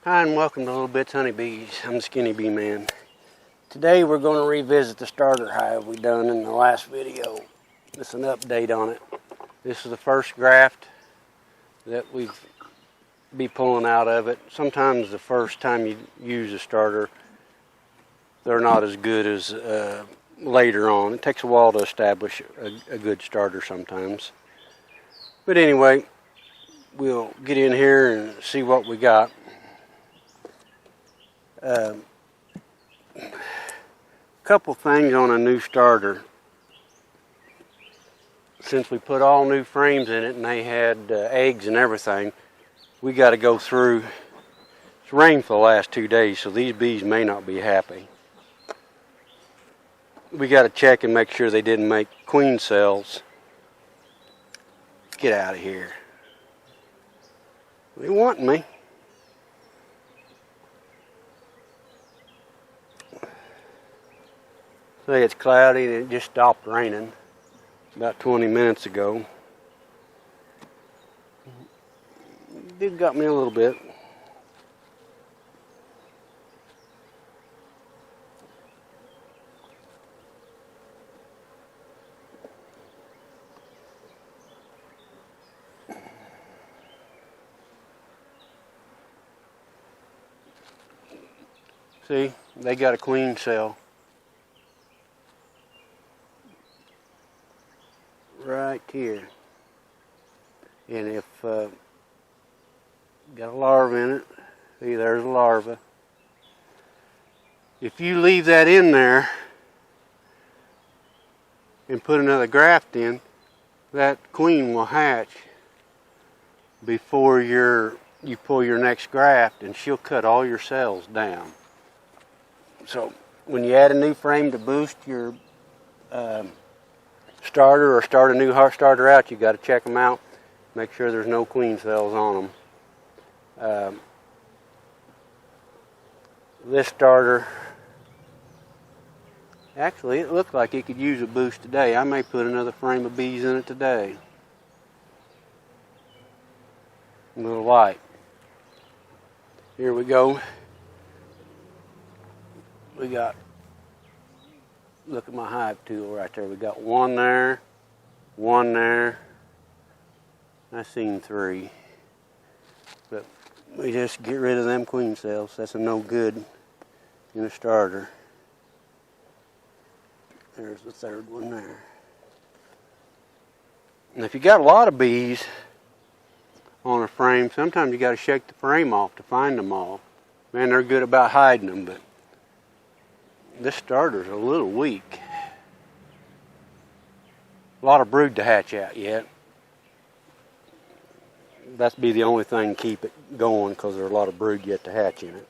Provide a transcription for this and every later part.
Hi and welcome to Little Bits Honeybees. I'm the Skinny Bee Man. Today we're going to revisit the starter hive we done in the last video. It's an update on it. This is the first graft that we've be pulling out of it. Sometimes the first time you use a starter, they're not as good as later on. It takes a while to establish a good starter sometimes. But anyway, we'll get in here and see what we got. Couple things on a new starter. Since we put all new frames in it and they had eggs and everything, we got to go through. It's rained for the last 2 days, so these bees may not be happy. We got to check and make sure they didn't make queen cells. Get out of here. They want me. Say it's cloudy and it just stopped raining about 20 minutes ago. It did got me a little bit. See, they got a queen cell. Right here. And if got a larva in it, see there's a larva. If you leave that in there and put another graft in, that queen will hatch before you pull your next graft, and she'll cut all your cells down. So when you add a new frame to boost your starter or start a new starter out, you got to check them out. Make sure there's no queen cells on them. This starter, actually, it looked like it could use a boost today. I may put another frame of bees in it today. A little light. Here we go. We got, look at my hive tool right there. We got one there, one there. I seen 3. But we just get rid of them queen cells. That's a no good in a starter. There's the 3rd one there. And if you got a lot of bees on a frame, sometimes you got to shake the frame off to find them all. Man, they're good about hiding them, but this starter's a little weak. A lot of brood to hatch out yet. That's be the only thing to keep it going, because there's a lot of brood yet to hatch in it.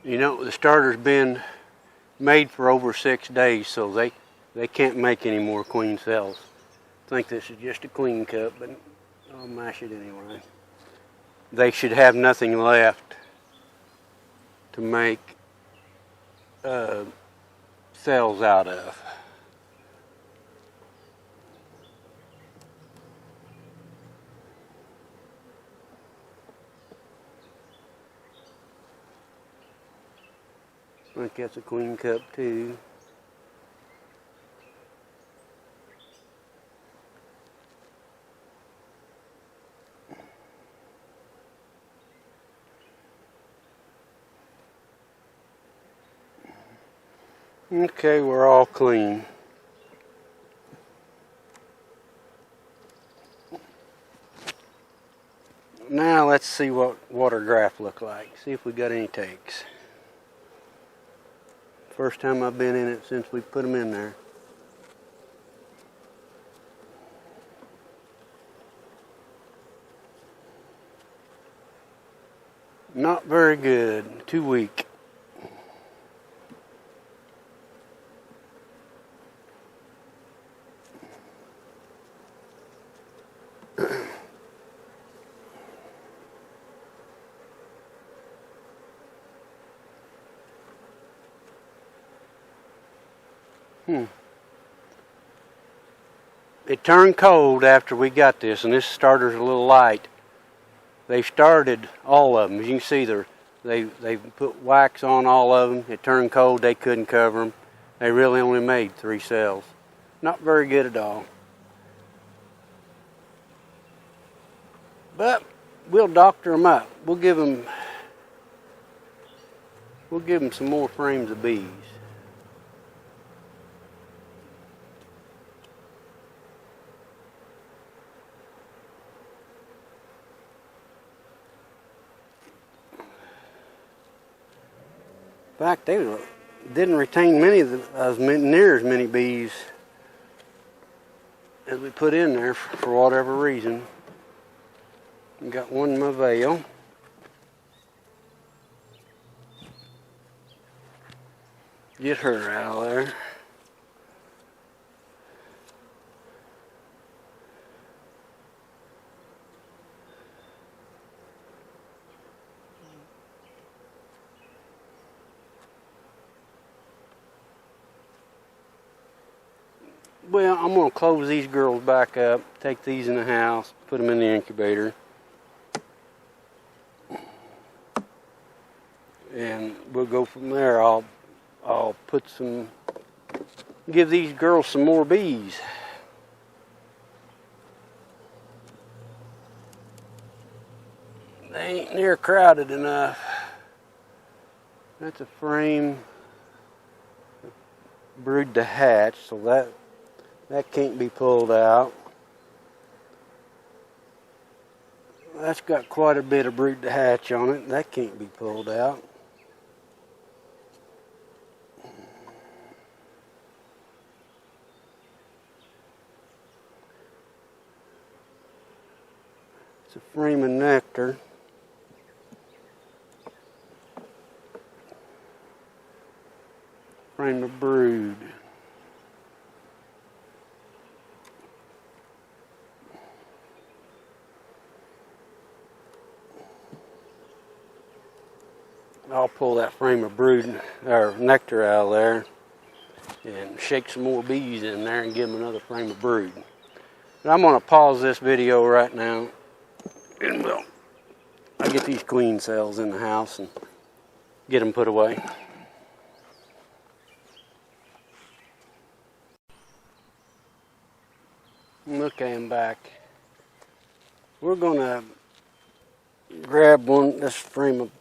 You know, the starter's been made for over 6 days, so they can't make any more queen cells. I think this is just a queen cup, but I'll mash it anyway. They should have nothing left to make cells out of. I think that's a queen cup too. Okay, we're all clean. Now let's see what water graft look like. See if we got any takes. First time I've been in it since we put them in there. Not very good. Too weak. It turned cold after we got this, and this starter's a little light. They started all of them. As you can see, they put wax on all of them. It turned cold. They couldn't cover them. They really only made 3 cells. Not very good at all. But we'll doctor them up. We'll give them some more frames of bees. In fact, they didn't retain near as many bees as we put in there for whatever reason. Got one in my veil. Get her out of there. Well, I'm going to close these girls back up, take these in the house, put them in the incubator. And we'll go from there. I'll give these girls some more bees. They ain't near crowded enough. That's a frame brood to hatch, so that can't be pulled out. That's got quite a bit of brood to hatch on it. That can't be pulled out. It's a frame of nectar. Frame of brood. I'll pull that frame of brood or nectar out of there and shake some more bees in there and give them another frame of brood. But I'm going to pause this video right now, and I'll get these queen cells in the house and get them put away. Okay, I'm back. We're going to grab this frame of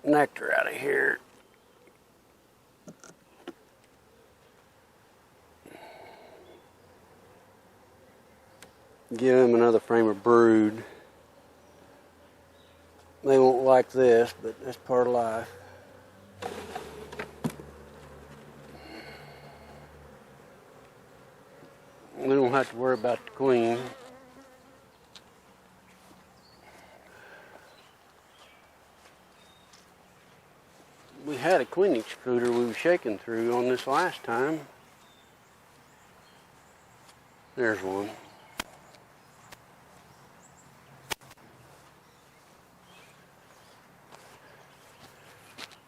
nectar out of here. Give them another frame of brood. They won't like this, but that's part of life. We don't have to worry about the queen. We had a queen excluder we were shaking through on this last time. There's one.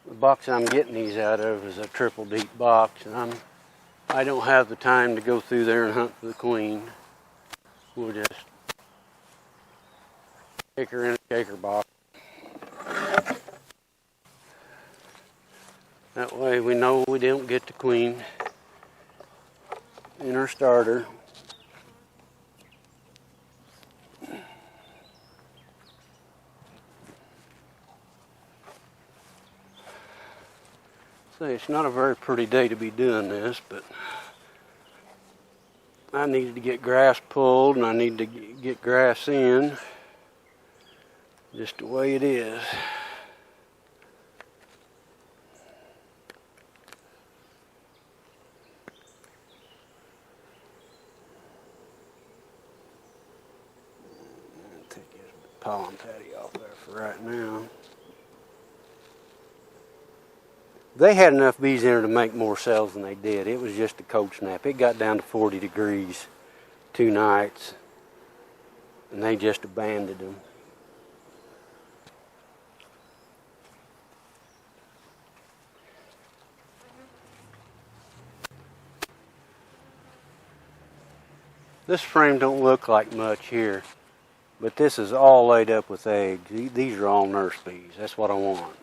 The box I'm getting these out of is a triple deep box, and I don't have the time to go through there and hunt for the queen. We'll just take her in a shaker box. That way we know we don't get the queen in our starter. See, it's not a very pretty day to be doing this, but I needed to get grass pulled and I need to get grass in, just the way it is. Take this pollen patty off there for right now. They had enough bees in there to make more cells than they did. It was just a cold snap. It got down to 40 degrees 2 nights, and they just abandoned them. This frame don't look like much here, but this is all laid up with eggs. These are all nurse bees. That's what I want.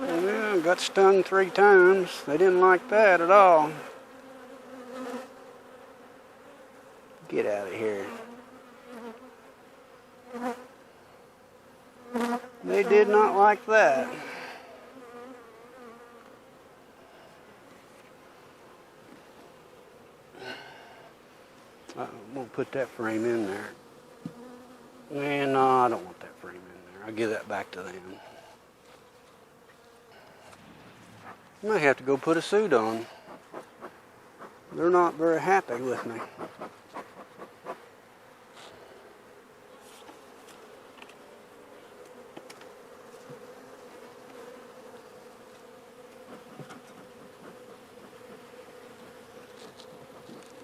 Well, got stung 3 times. They didn't like that at all. Get out of here. They did not like that. I'm going to put that frame in there. And no, I don't want that frame in there. I'll give that back to them. I may have to go put a suit on. They're not very happy with me.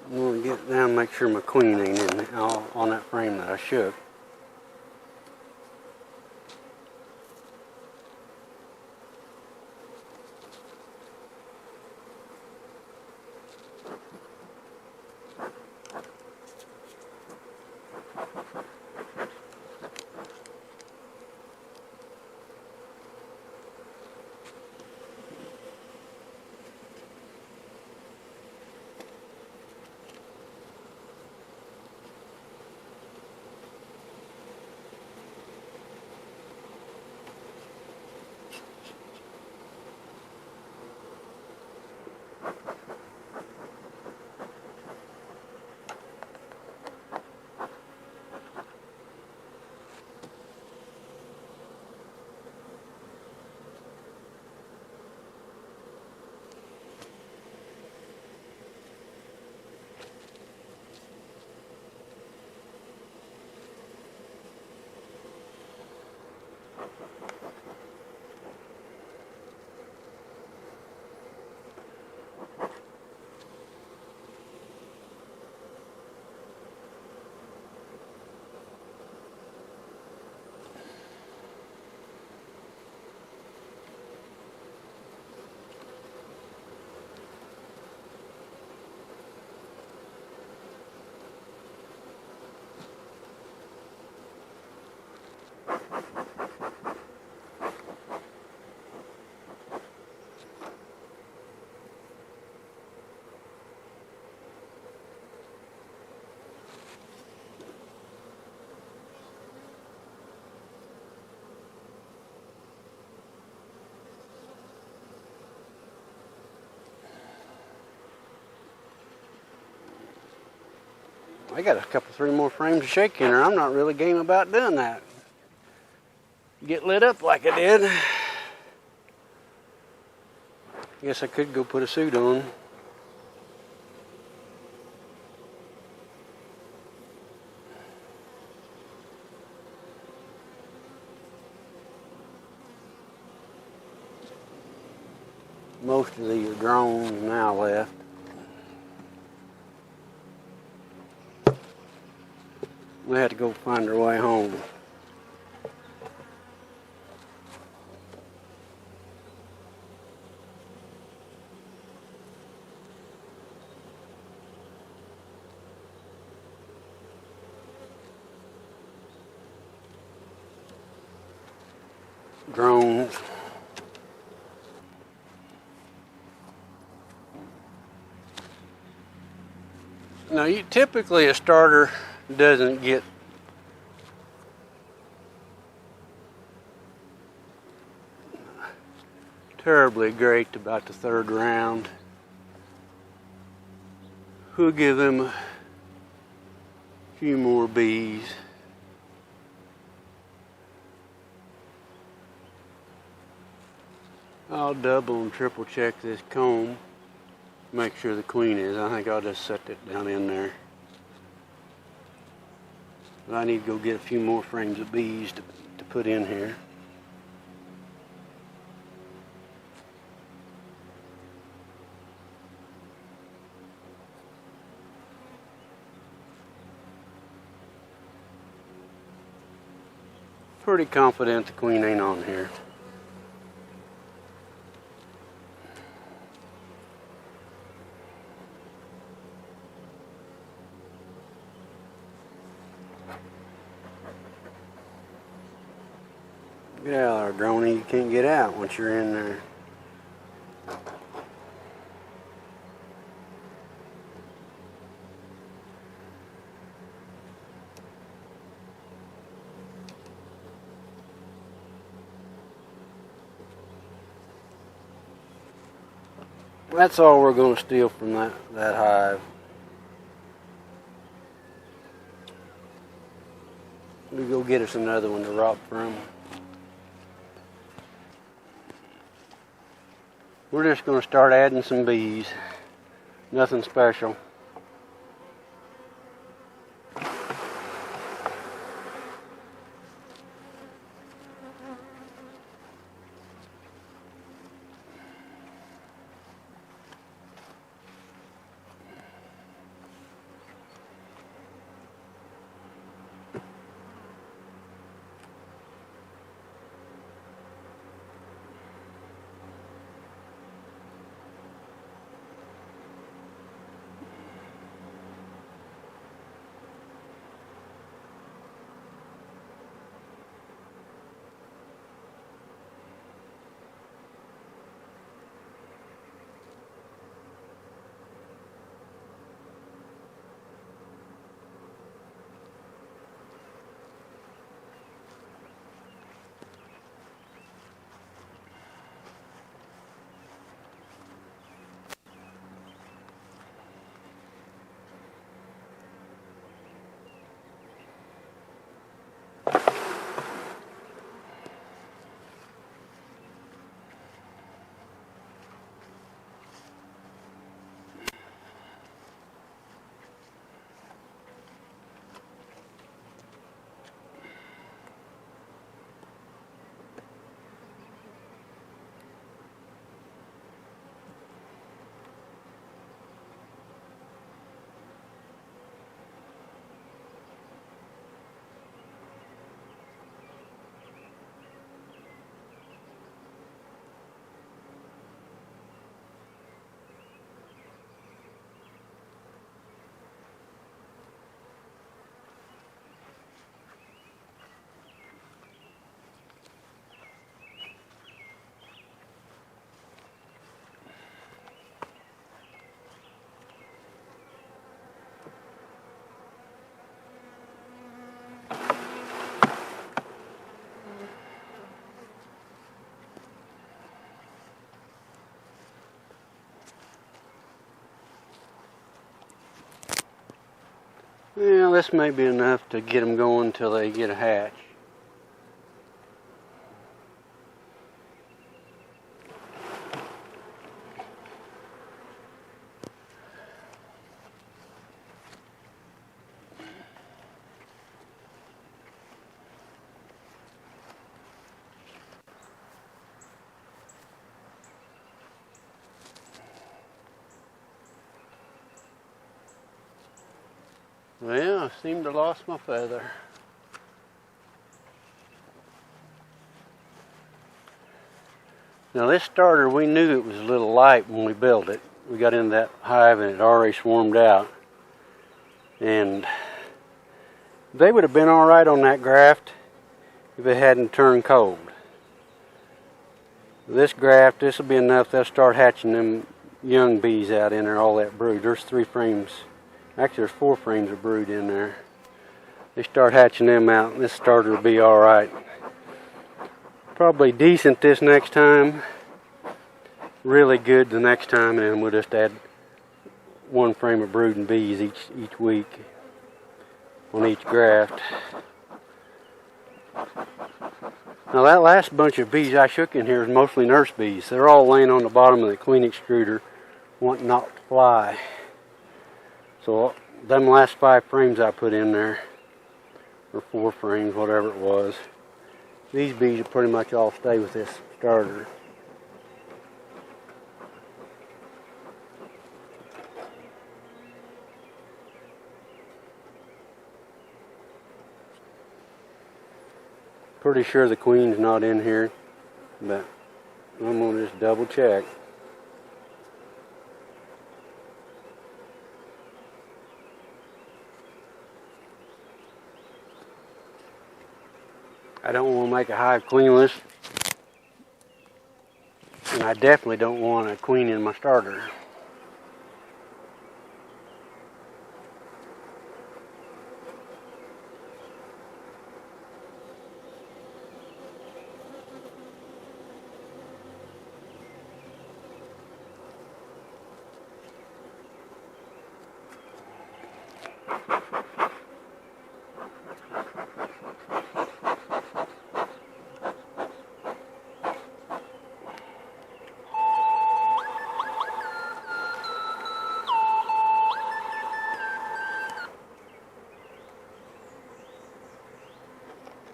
I'm going to get down and make sure my queen ain't in there, on that frame that I shook. I got a couple, 3 more frames to shake in her. I'm not really game about doing that. Get lit up like I did. Guess I could go put a suit on. Most of these are drones now left. We had to go find our way home. Drones. Now, typically a starter doesn't get terribly great about the 3rd round. We'll give them a few more bees. I'll double and triple check this comb. Make sure the queen is. I think I'll just set that down in there. But I need to go get a few more frames of bees to put in here. Pretty confident the queen ain't on here. Get out of there, Droney. You can't get out once you're in there. That's all we're going to steal from that hive. We go get us another one to rob from. We're just going to start adding some bees. Nothing special. Well, this may be enough to get them going until they get a hatch. Well, I seem to have lost my feather. Now this starter, we knew it was a little light when we built it. We got into that hive and it already swarmed out. And they would have been all right on that graft if it hadn't turned cold. This graft, this will be enough. They'll start hatching them young bees out in there, all that brood. There's 3 frames. Actually, there's 4 frames of brood in there. They start hatching them out, and this starter will be all right. Probably decent this next time. Really good the next time, and then we'll just add 1 frame of brooding bees each week on each graft. Now that last bunch of bees I shook in here is mostly nurse bees. They're all laying on the bottom of the queen extruder, wanting not to fly. So them last 5 frames I put in there, or 4 frames, whatever it was, these bees will pretty much all stay with this starter. Pretty sure the queen's not in here, but I'm gonna just double check. I don't want to make a hive queenless, and I definitely don't want a queen in my starter.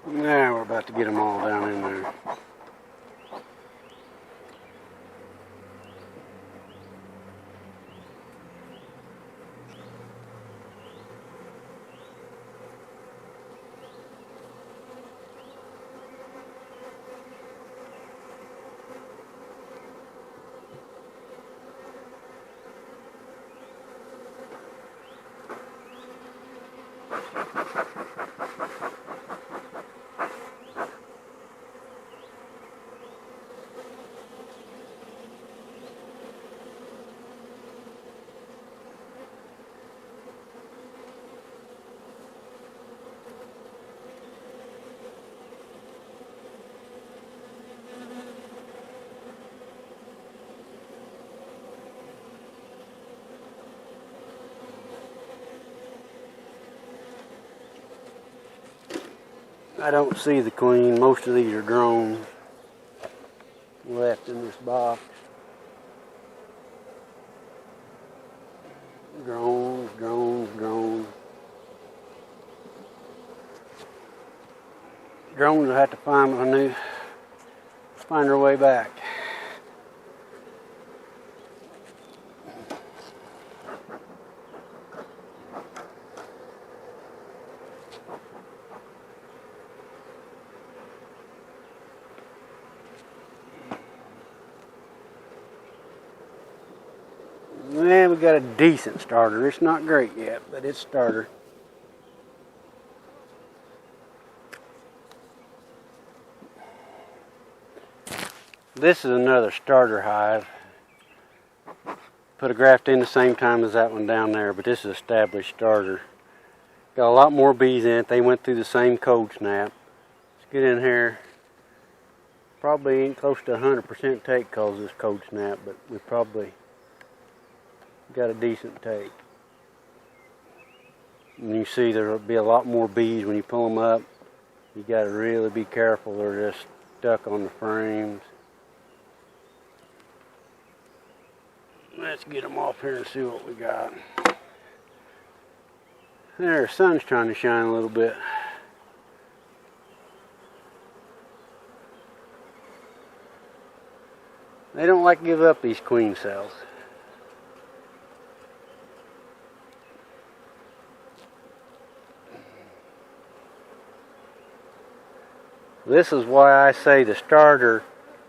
Now we're about to get them all down in there. I don't see the queen. Most of these are drones left in this box. Drones, drones, drones. Drones will have to find their way back. Man, we got a decent starter. It's not great yet, but it's starter. This is another starter hive. Put a graft in the same time as that one down there, but this is established starter. Got a lot more bees in it. They went through the same cold snap. Let's get in here. Probably ain't close to 100% take because of this cold snap, but we probably got a decent take. And you see there'll be a lot more bees when you pull them up. You got to really be careful. They're just stuck on the frames. Let's get them off here and see what we got. There, the sun's trying to shine a little bit. They don't like to give up these queen cells. This is why I say the starter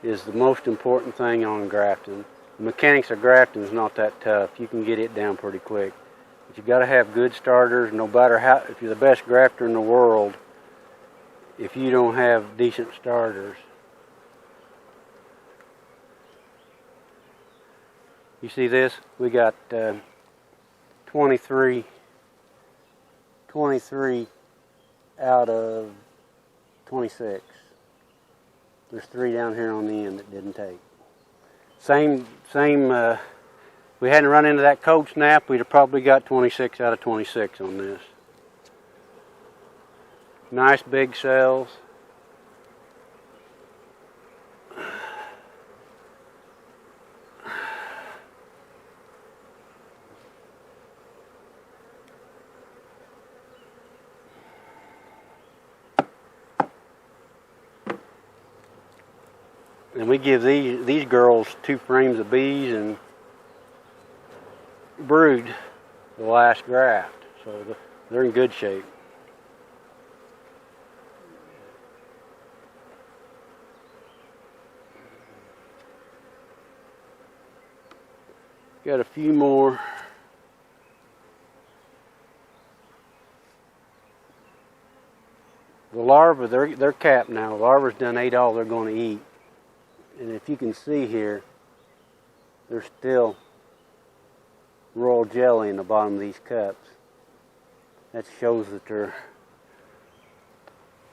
is the most important thing on grafting. The mechanics of grafting is not that tough. You can get it down pretty quick. But you got to have good starters. No matter how, if you're the best grafter in the world, if you don't have decent starters. You see this? We got 23 out of 26. There's 3 down here on the end that didn't take. We hadn't run into that cold snap, we'd have probably got 26 out of 26 on this. Nice big cells. And we give these girls 2 frames of bees and brood the last graft, so they're in good shape. Got a few more. The larvae, they're capped now. The larva's done ate all they're going to eat. And if you can see here, there's still royal jelly in the bottom of these cups. That shows that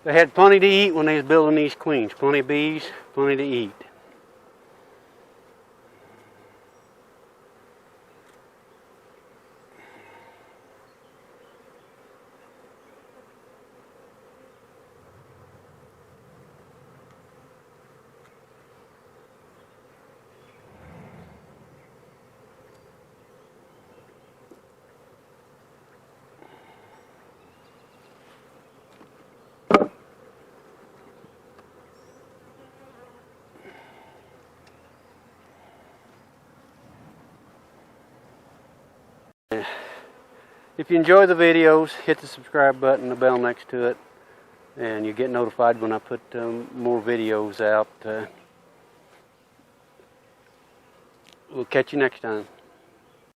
they had plenty to eat when they was building these queens. Plenty of bees, plenty to eat. If you enjoy the videos, hit the subscribe button, the bell next to it, and you get notified when I put more videos out. We'll catch you next time.